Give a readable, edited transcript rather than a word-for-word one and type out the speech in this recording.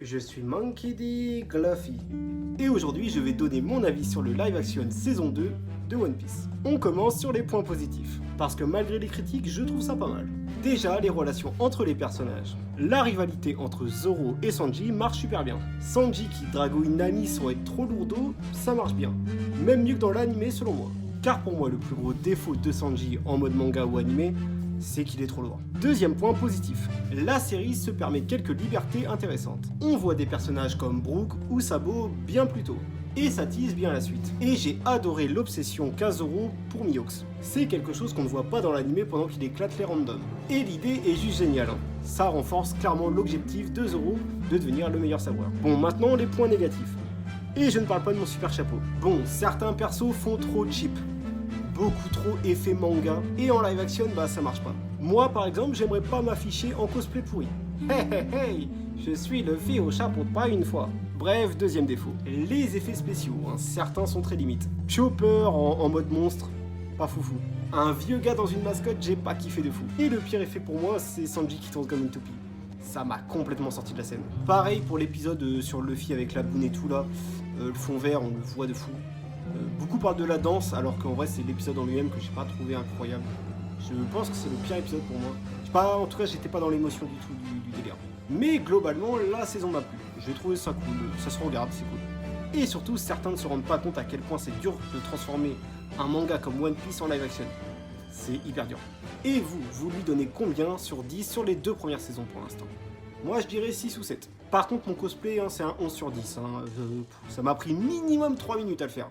je suis Monkey D. Gluffy. Et aujourd'hui, je vais donner mon avis sur le live action saison 2 de One Piece. On commence sur les points positifs, parce que malgré les critiques, je trouve ça pas mal. Déjà, les relations entre les personnages. La rivalité entre Zoro et Sanji marche super bien. Sanji qui dragouine Nami sans être trop lourdeau, ça marche bien. Même mieux que dans l'animé selon moi. Car pour moi, le plus gros défaut de Sanji en mode manga ou animé, c'est qu'il est trop lourd. Deuxième point positif, la série se permet quelques libertés intéressantes. On voit des personnages comme Brook ou Sabo bien plus tôt. Et ça tease bien la suite. Et j'ai adoré l'obsession qu'a Zoro pour Mihawks. C'est quelque chose qu'on ne voit pas dans l'animé pendant qu'il éclate les randoms. Et l'idée est juste géniale. Ça renforce clairement l'objectif de Zoro de devenir le meilleur sabreur. Bon, maintenant les points négatifs. Et je ne parle pas de mon super chapeau. Bon, certains persos font trop cheap. Beaucoup trop effet manga, et en live action, bah ça marche pas. Moi par exemple, j'aimerais pas m'afficher en cosplay pourri. Hey hey hey, je suis Luffy au chapeau de paille une fois. Bref, deuxième défaut, les effets spéciaux, certains sont très limites. Chopper en mode monstre, pas foufou. Un vieux gars dans une mascotte, j'ai pas kiffé de fou. Et le pire effet pour moi, c'est Sanji qui tourne comme une toupie. Ça m'a complètement sorti de la scène. Pareil pour l'épisode sur Luffy avec la boune et tout là, le fond vert, on le voit de fou. Beaucoup parlent de la danse, alors qu'en vrai c'est l'épisode en lui-même que j'ai pas trouvé incroyable. Je pense que c'est le pire épisode pour moi. Je sais pas, en tout cas j'étais pas dans l'émotion du tout du délire. Mais globalement la saison m'a plu. J'ai trouvé ça cool, ça se regarde, c'est cool. Et surtout certains ne se rendent pas compte à quel point c'est dur de transformer un manga comme One Piece en live action. C'est hyper dur. Et vous lui donnez combien sur 10 sur les 2 premières saisons pour l'instant? Moi je dirais 6 ou 7. Par contre mon cosplay c'est un 11 sur 10. Ça m'a pris minimum 3 minutes à le faire.